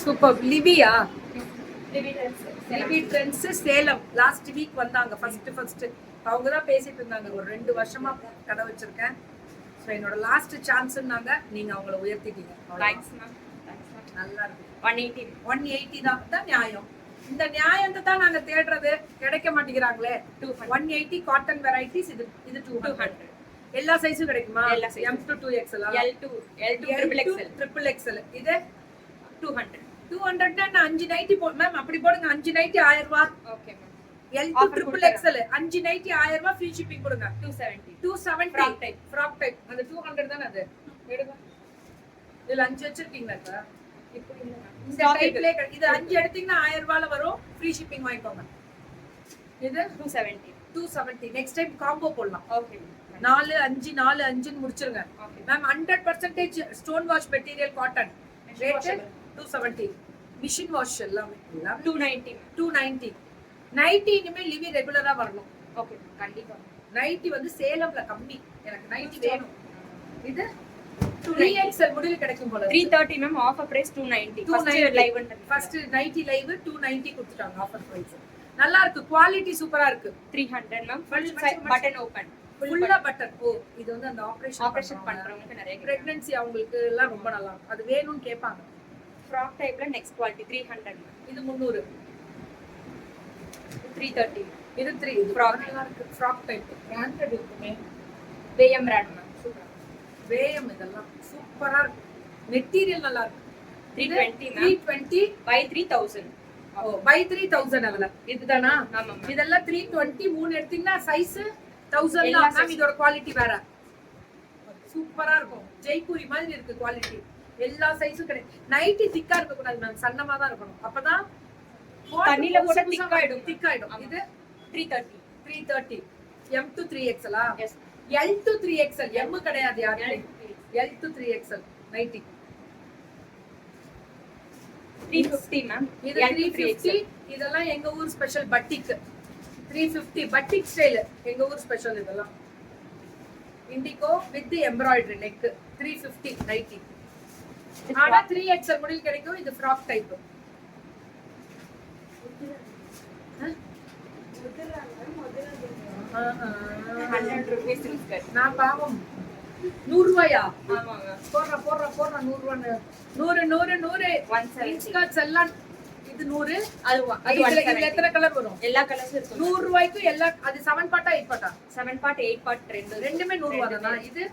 Super. Livia? Livy trends Salem last week வந்தாங்க. First அவங்க தான் பேசிட்டு இருந்தாங்க. ஒரு 2 வருஷமா கடை வச்சிருக்கேன். ஸோ என்னோட லாஸ்ட் சான்ஸ்னாங்க. நீங்க அவங்கள உயர்த்திட்டீங்க. Thanks ma'am. நல்லா இருக்கு. 180 தான் நியாயம். இந்த நியாயத்தை தான் நாங்க தேடுறது. கிடைக்க மாட்டேங்கிறாங்களே. 180 காட்டன் வெரைட்டிஸ். இது 200. எல்லா சைஸும் கிடைக்குமா? M to 2XL, L to triple XL. இது 200. 200 னா 5 நைட்டி மேம் அப்படி போடுங்க. 5 நைட்டி 1000 ரூபாய். Okay ma'am. L to triple XL 5 nighty 1000 ரூபாய் ஃப்ரீ ஷிப்பிங் கொடுங்க. 270 ஃப்ராக் டைப். அந்த 200 தான அது. எடுங்க. இதுல 5 வச்சிருக்கீங்களா இப்ப? இப்போ இந்த டைப்ல இது 5 எடுத்தீங்கன்னா 1000 ரூபாயில வரும். ஃப்ரீ ஷிப்பிங் வாங்கிக்கோங்க. இது 270. நெக்ஸ்ட் டைம் காம்போ போடலாம். Okay ma'am. 4 5 4 5 ன்னு முடிச்சிருங்க. Ma'am 100% stone wash material cotton. Rate 270. Machine wash எல்லாமே 290. நைட்டி இனிமே லிவி ரெகுலரா வரணும். ஓகே கண்டிப்பா. நைட்டி வந்து சேலம்ல கம்மி. எனக்கு நைட்டி வேணும். இது 3XL முடில கிடைக்கும் போல. 330 ma'am. Offer price 290. First nighty live 290 கொடுத்துட்டாங்க ஆஃபர் பிரைஸ். நல்லா இருக்கு. குவாலிட்டி சூப்பரா இருக்கு. 300 மேம். Full button open. ஃபுல்லா பட்டன். ஓ இது வந்து அந்த ஆபரேஷன் பண்றவங்களுக்கு நிறைய பிரெக்னன்சி அவங்களுக்கு எல்லாம் ரொம்ப நல்லா இருக்கும். அது வேணும்னு கேட்பாங்க. ஃப்ராக் டைப்ல நெக்ஸ்ட் குவாலிட்டி 300 மேம். இது 300. 330. இது 3. ஃப்ராக் நல்லா இருக்கு. ஃப்ராக் டைப் பிராண்டட் இருக்குமே. வேயம் பிராண்ட் மேம். சூப்பர். வேயம் இதெல்லாம் சூப்பரா இருக்கு. மெட்டீரியல் நல்லா இருக்கு. 320 மேம். 320 by 3000. ஓ by 3000 அவல. இதுதானா? ஆமா மேம். இதெல்லாம் 320 3 எடுத்தீங்கன்னா சைஸ் 1000 தான். மேம் இதோட குவாலிட்டி வேற. சூப்பரா இருக்கும். ஜெய்ப்பூரி மாதிரி இருக்கு குவாலிட்டி. எல்லா சைஸும் கிடைக்கும். நைட்டி திக்கா இருக்க கூடாது மேம். சன்னமா தான் இருக்கணும். அப்பதான் தண்ணில போட்டா திக் ஆயிடும். இது 330. M to 3XL ஆ? Yes. L to 3XL. M கிடையாது யாரு? L to 3XL nighty. 350 ma'am. இது 350. இதெல்லாம் எங்க ஊர் ஸ்பெஷல் பட்டிக். 350 பட்டிக் ஸ்டைல் எங்க ஊர் ஸ்பெஷல் இதெல்லாம். Indigo with embroidery neck. 350 nighty. ஆனா 3XL முடில் கிடைக்கும். இது ஃப்ராக் டைப். நான் பாவம் 100 ரூபாயா? ஆமாங்க. போடுற 100 ரூபான்னு. 100 170 எல்லாம் இது 100. இதுல எத்தனை கலர் வரும்? எல்லா கலர்ஸும் இருக்கும். 100 ரூபாய்க்கு எல்லா அது 7 பார்ட்டா 8 பார்ட்டா? 7 பார்ட் 8 பார்ட் ரெண்டுமே 100 ரூபாய் தானா? இது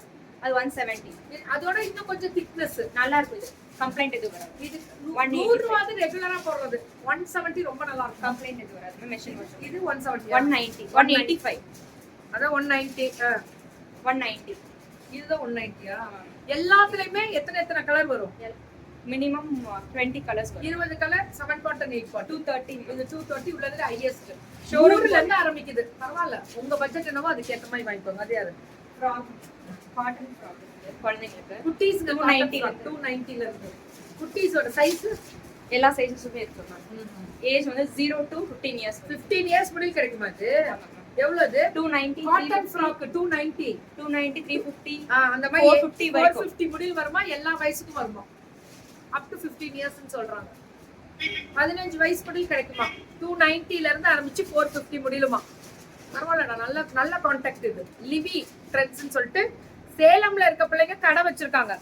அது 170. அதோட இன்னும் கொஞ்சம் திக்னஸ் நல்லா இருக்கும். இது கம்ப்ளைண்ட் எதுவும் வராது. இது 100 ரூபாய் ரெகுலரா போடுறது. 170 ரொம்ப நல்லா இருக்கும். கம்ப்ளைண்ட் எதுவும் வராது. Machine wash. இது 170. 190. 185. அத 190. 190. இதுதான் 190யா? எல்லாத்துலயுமே எத்தனை கலர் வரும்? மினிமம் 20 கலர்ஸ் வரும். 20 கலர் 7 பார்ட் 8 பார்ட். 230. இது 230 உள்ளதுல ஹையஸ்ட். ஷோரூம்ல இருந்து ஆரம்பிக்குது. பரவாயில்ல. உங்க பட்ஜெட் என்னவோ அதுக்கு ஏத்த மாதிரி வாங்கிக்கோங்க. அது யாரு? ஃப்ராக் காட்டன் ஃப்ராக் குழந்தைங்களுக்கு. குட்டீஸ்க்கு 290 ல இருக்கு. குட்டீஸோட சைஸ் எல்லா சைஸஸுமே இருக்கு மேம். ஏஜ் வந்து 0 to 15 இயர்ஸ். 15 இயர்ஸ் முடிய கிடைக்குமா இது? எவ்வளவு? 290. Cotton frock 290. 290 350. அந்த மாதிரி 450 வரைக்கும். 450 முடிய வருமா? எல்லா வயசுக்கும் வருமா? அப் டு 15 இயர்ஸ் னு சொல்றாங்க. 15 வயசு முடிய கிடைக்குமா? 290 ல இருந்து ஆரம்பிச்சு 450 முடியலுமா? பரவாயில்லடா. நல்ல கான்டாக்ட் இது. லிவி ட்ரெண்ட்ஸ்னு சொல்லிட்டு சேலம்ல இருக்க பிள்ளைங்க கடை வச்சிருக்காங்க.